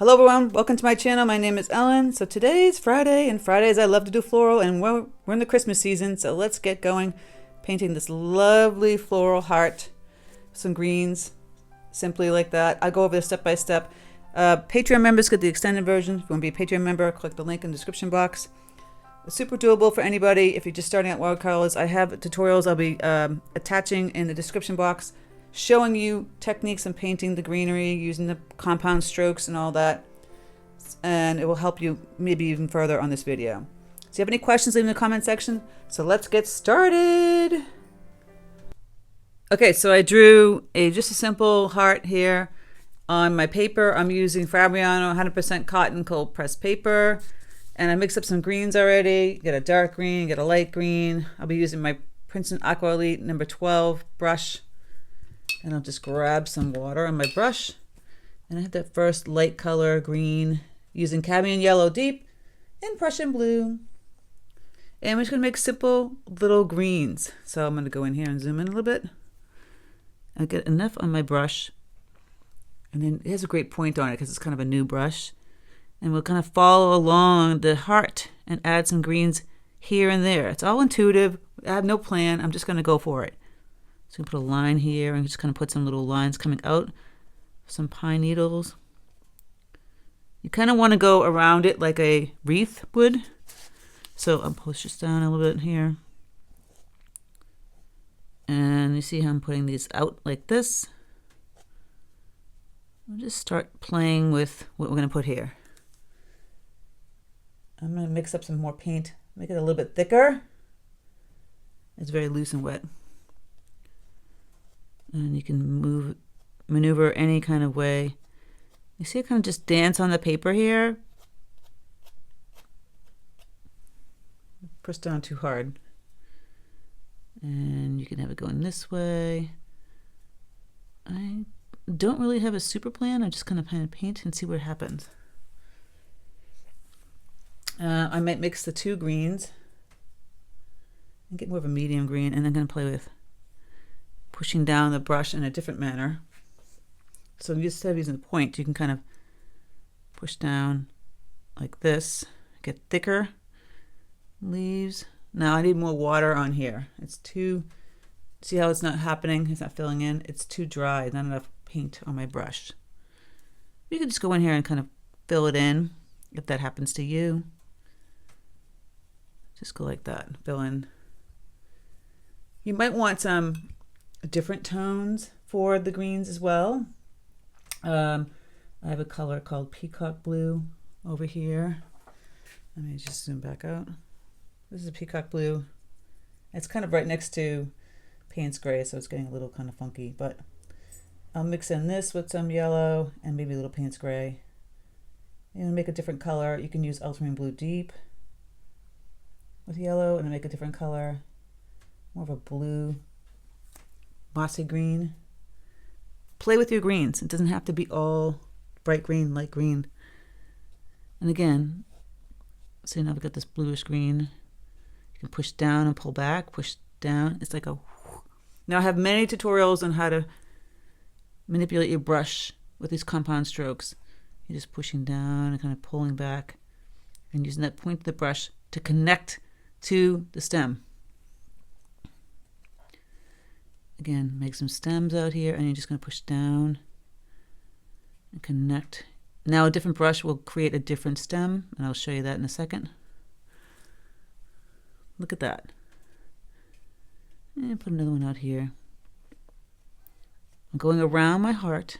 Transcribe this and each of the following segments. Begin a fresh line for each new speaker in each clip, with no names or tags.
Hello everyone, welcome to my channel. My name is Ellen. So today's Friday, and Fridays I love to do floral, and we're in the Christmas season, so let's get going painting this lovely floral heart. Some greens, simply like that. I go over this step by step. Patreon members get the extended version. If you want to be a Patreon member, click the link in the description box. It's super doable for anybody. If you're just starting out watercolors, I have tutorials I'll be attaching in the description box, showing you techniques in painting the greenery using the compound strokes and all that, and it will help you maybe even further on this video. So if you have any questions, leave in the comment section. So let's get started. Okay, so I drew just a simple heart here on my paper. I'm using Fabriano 100% cotton cold pressed paper, and I mixed up some greens already. Get a dark green, get a light green. I'll be using my Princeton Aqua Elite number 12 brush. And I'll just grab some water on my brush. And I have that first light color green using cadmium yellow deep and Prussian blue. And we're just gonna make simple little greens. So I'm gonna go in here and zoom in a little bit. I'll get enough on my brush. And then it has a great point on it because it's kind of a new brush. And we'll kind of follow along the heart and add some greens here and there. It's all intuitive. I have no plan. I'm just gonna go for it. So I'm gonna put a line here and just kind of put some little lines coming out, some pine needles. You kind of want to go around it like a wreath would. So I'll push this down a little bit here. And you see how I'm putting these out like this. I'll just start playing with what we're gonna put here. I'm gonna mix up some more paint, make it a little bit thicker. It's very loose and wet. And you can maneuver any kind of way. You see it kind of just dance on the paper here. Press down too hard. And you can have it going this way. I don't really have a super plan. I just kind of paint and see what happens. I might mix the two greens and get more of a medium green, and I'm going to play with pushing down the brush in a different manner. So instead of using the point, you can kind of push down like this, get thicker leaves. Now I need more water on here. It's too, see how it's not happening? It's not filling in. It's too dry, not enough paint on my brush. You can just go in here and kind of fill it in if that happens to you. Just go like that, fill in. You might want some different tones for the greens as well. I have a color called peacock blue over here. Let me just zoom back out. This is a peacock blue. It's kind of right next to Paynes gray, so it's getting a little kind of funky, but I'll mix in this with some yellow and maybe a little Paynes gray. And make a different color. You can use ultramarine blue deep with yellow and make a different color, more of a blue mossy green. Play with your greens. It doesn't have to be all bright green, light green. And again, see, now we've got this bluish green. You can push down and pull back, push down. It's like a whoosh. Now I have many tutorials on how to manipulate your brush with these compound strokes. You're just pushing down and kind of pulling back and using that point of the brush to connect to the stem. Again, make some stems out here, and you're just going to push down and connect. Now a different brush will create a different stem, and I'll show you that in a second. Look at that. And put another one out here. I'm going around my heart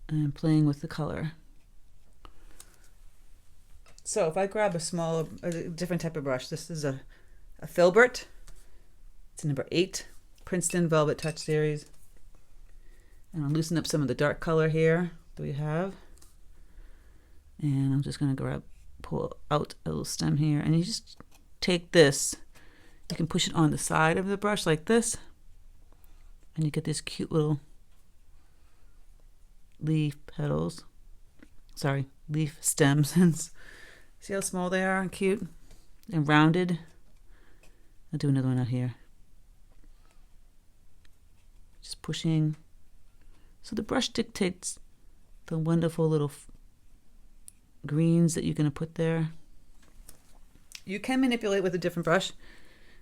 and playing with the color. So if I grab a different type of brush, this is a filbert. It's number 8, Princeton Velvet Touch Series. And I'll loosen up some of the dark color here that we have. And I'm just going to pull out a little stem here. And you just take this. You can push it on the side of the brush like this. And you get these cute little leaf petals. Sorry, leaf stems. See how small they are and cute and rounded? I'll do another one out here. Just pushing. So the brush dictates the wonderful little greens that you're going to put there. You can manipulate with a different brush,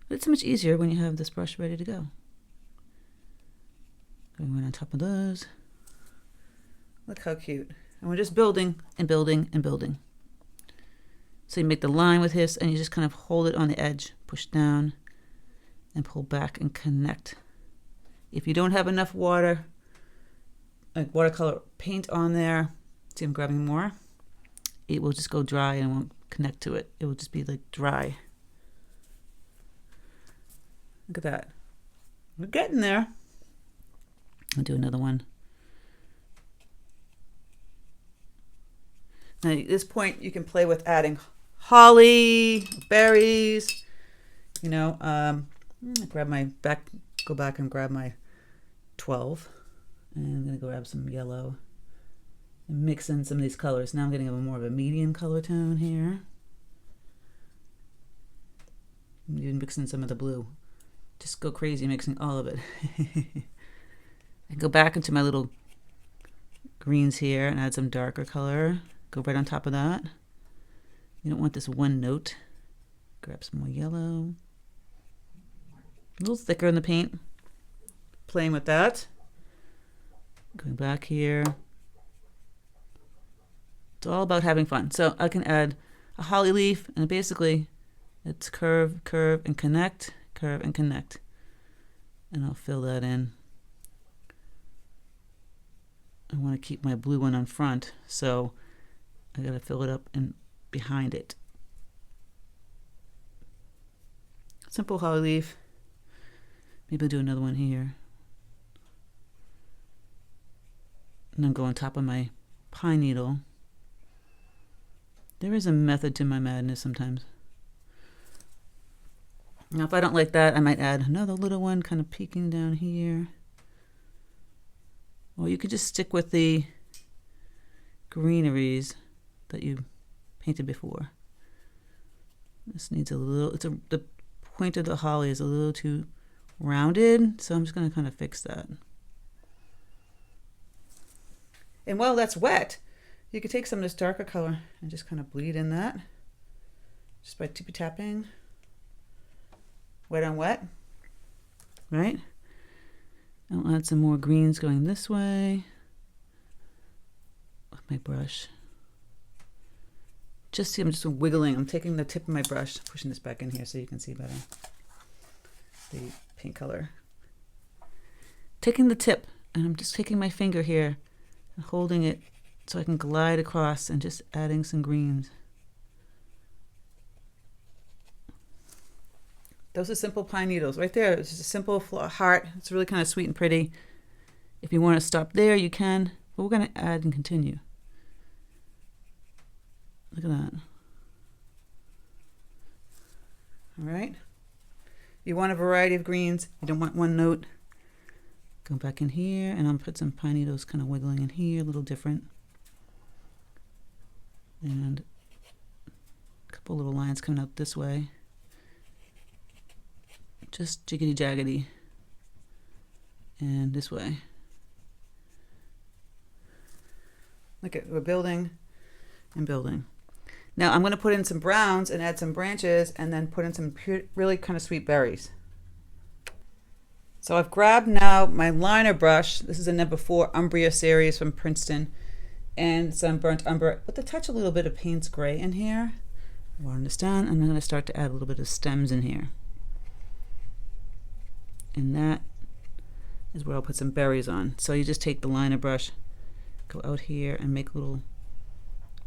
but it's much easier when you have this brush ready to go. Going right on top of those. Look how cute. And we're just building and building and building. So you make the line with this and you just kind of hold it on the edge, push down and pull back and connect. If you don't have enough water, like watercolor paint on there, see I'm grabbing more, it will just go dry and won't connect to it. It will just be like dry. Look at that. We're getting there. I'll do another one. Now at this point you can play with adding holly, berries, you know, grab my go back and grab my 12. And I'm gonna go grab some yellow and mix in some of these colors. Now I'm getting more of a medium color tone here. I'm even mixing some of the blue. Just go crazy mixing all of it. I go back into my little greens here and add some darker color. Go right on top of that. You don't want this one note. Grab some more yellow. A little thicker in the paint. Playing with that. Going back here. It's all about having fun. So I can add a holly leaf, and basically it's curve, curve, and connect, curve, and connect. And I'll fill that in. I want to keep my blue one on front, so I gotta fill it up and behind it. Simple holly leaf. Maybe I'll do another one here. And then go on top of my pine needle. There is a method to my madness sometimes. Now if I don't like that, I might add another little one kind of peeking down here. Or you could just stick with the greeneries that you painted before. This needs a little, the point of the holly is a little too rounded, so I'm just going to kind of fix that. And while that's wet, you could take some of this darker color and just kind of bleed in that, just by tippy tapping, wet on wet, right? I'll add some more greens going this way with my brush. Just see, I'm just wiggling. I'm taking the tip of my brush, pushing this back in here so you can see better the paint color. Taking the tip, and I'm just taking my finger here and holding it so I can glide across and just adding some greens. Those are simple pine needles right there. It's just a simple heart. It's really kind of sweet and pretty. If you want to stop there, you can, but we're going to add and continue. Look at that. All right. You want a variety of greens. You don't want one note. Go back in here, and I'll put some pine needles kind of wiggling in here, a little different. And a couple little lines coming out this way. Just jiggity jaggedy. And this way. Look at, we're building and building. Now I'm going to put in some browns and add some branches and then put in some really kind of sweet berries. So I've grabbed now my liner brush. This is a number 4 Umbria series from Princeton, and some burnt umber with a touch a little bit of Paynes gray in here. Water this down, and I'm going to start to add a little bit of stems in here. And that is where I'll put some berries on. So you just take the liner brush, go out here and make little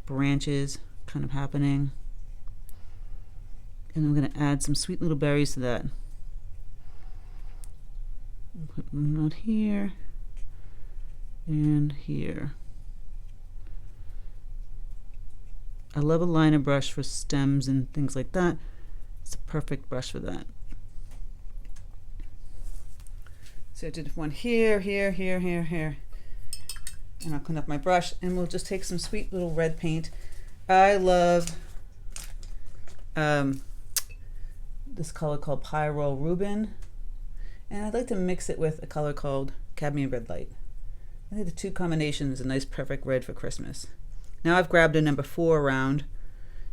branches kind of happening. And I'm going to add some sweet little berries to that. Put them out here and here. I love a liner brush for stems and things like that. It's a perfect brush for that. So I did one here, here, here, here, here. And I'll clean up my brush and we'll just take some sweet little red paint. I love this color called Pyrol Rubin. And I'd like to mix it with a color called cadmium red light. I think the two combinations is a nice perfect red for Christmas. Now I've grabbed a number 4 round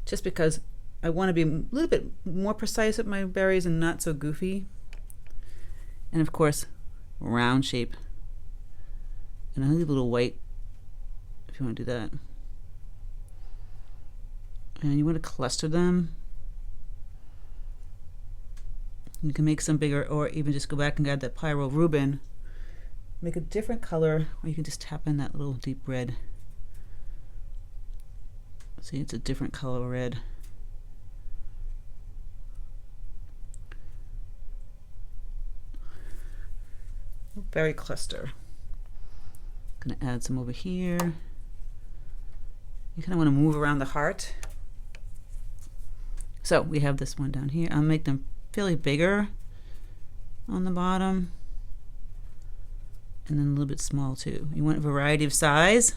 just because I want to be a little bit more precise with my berries and not so goofy. And of course, round shape. And I'll leave a little white if you want to do that. And you want to cluster them. You can make some bigger, or even just go back and grab that pyrol Rubin. Make a different color, or you can just tap in that little deep red. See, it's a different color red. Berry cluster. Gonna add some over here. You kind of want to move around the heart. So we have this one down here. I'll make them fairly bigger on the bottom, and then a little bit small too. You want a variety of size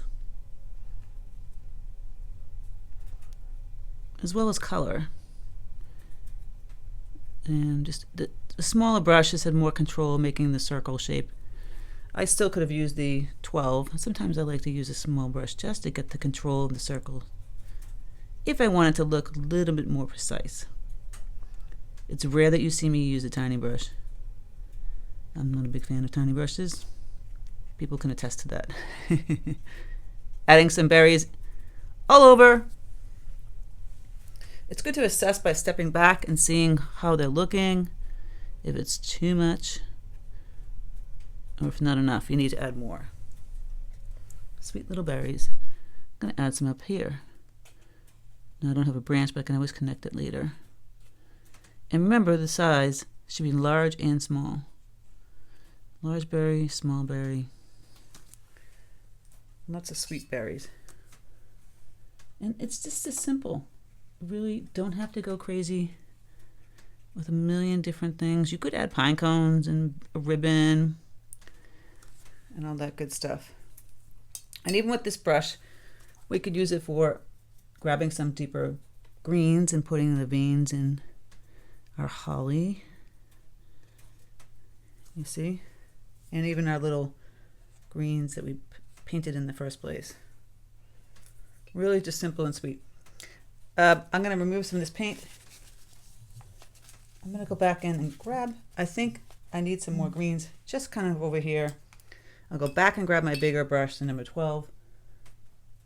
as well as color. And just the smaller brush just had more control making the circle shape. I still could have used the 12. Sometimes I like to use a small brush just to get the control of the circle if I want it to look a little bit more precise. It's rare that you see me use a tiny brush. I'm not a big fan of tiny brushes. People can attest to that. Adding some berries all over. It's good to assess by stepping back and seeing how they're looking. If it's too much, or if not enough, you need to add more. Sweet little berries. I'm gonna add some up here. Now I don't have a branch, but I can always connect it later. And remember, the size should be large and small. Large berry, small berry. Lots of sweet berries. And it's just as simple. Really don't have to go crazy with a million different things. You could add pine cones and a ribbon and all that good stuff. And even with this brush, we could use it for grabbing some deeper greens and putting the veins in our holly. You see? And even our little greens that we painted in the first place. Really just simple and sweet. I'm going to remove some of this paint. I'm going to go back in and grab, I think I need some more greens, just kind of over here. I'll go back and grab my bigger brush, the number 12,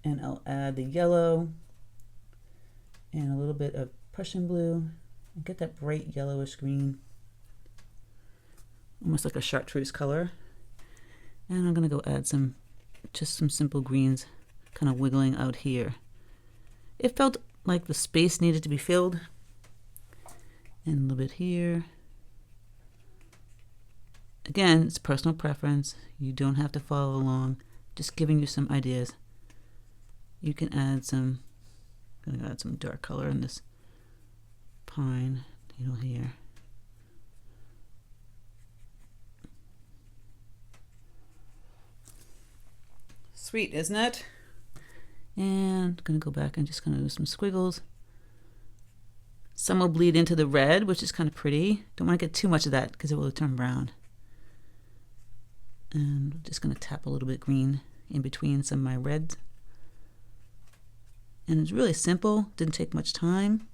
and I'll add the yellow and a little bit of Prussian blue and get that bright yellowish green, almost like a chartreuse color. And I'm going to go add just some simple greens, kind of wiggling out here. It felt like the space needed to be filled. And a little bit here. Again, it's personal preference. You don't have to follow along. Just giving you some ideas. You can add I'm going to add some dark color in this pine needle here. Sweet, isn't it? And I'm going to go back and just going to do some squiggles. Some will bleed into the red, which is kind of pretty. Don't want to get too much of that because it will turn brown. And I'm just going to tap a little bit green in between some of my reds. And it's really simple. Didn't take much time.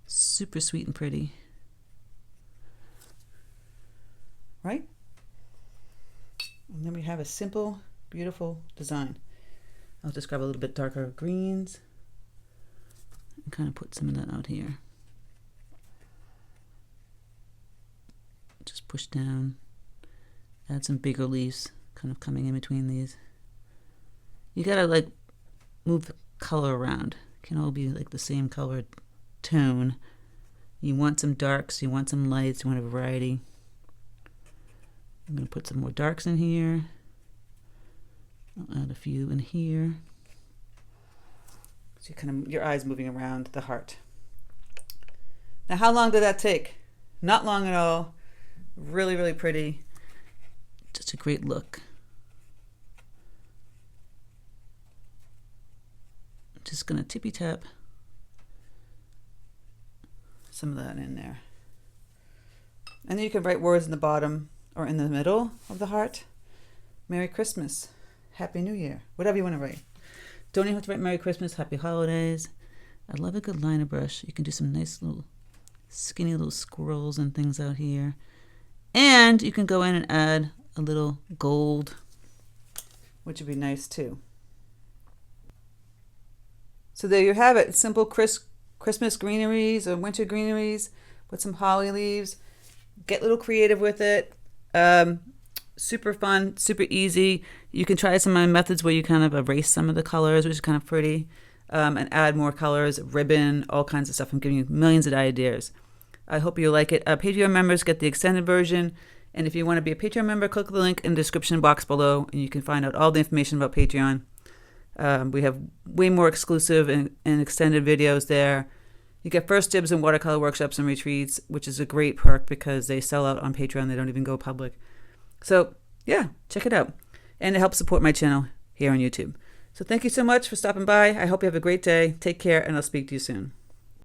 Super sweet and pretty. Right? And then we have a simple, beautiful design. I'll just grab a little bit darker greens and kind of put some of that out here. Just push down, add some bigger leaves kind of coming in between these. You gotta like move the color around. It can all be like the same color tone. You want some darks, you want some lights, you want a variety. I'm gonna put some more darks in here. I'll add a few in here. So your eyes moving around the heart. Now, how long did that take? Not long at all. Really, really pretty. Just a great look. Just gonna tippy tap some of that in there. And then you can write words in the bottom or in the middle of the heart. Merry Christmas, Happy New Year, whatever you want to write. Don't even have to write Merry Christmas, Happy Holidays. I love a good liner brush. You can do some nice little skinny little squirrels and things out here. And you can go in and add a little gold, which would be nice too. So there you have it. Simple Christmas greeneries or winter greeneries with some holly leaves. Get a little creative with it. Super fun, super easy. You can try some of my methods where you kind of erase some of the colors, which is kind of pretty, and add more colors, ribbon, all kinds of stuff. I'm giving you millions of ideas. I hope you like it. Patreon members get the extended version. And if you want to be a Patreon member, click the link in the description box below, and you can find out all the information about Patreon. We have way more exclusive and extended videos there. You get first dibs in watercolor workshops and retreats, which is a great perk because they sell out on Patreon. They don't even go public. So yeah, check it out. And it helps support my channel here on YouTube. So thank you so much for stopping by. I hope you have a great day. Take care, and I'll speak to you soon.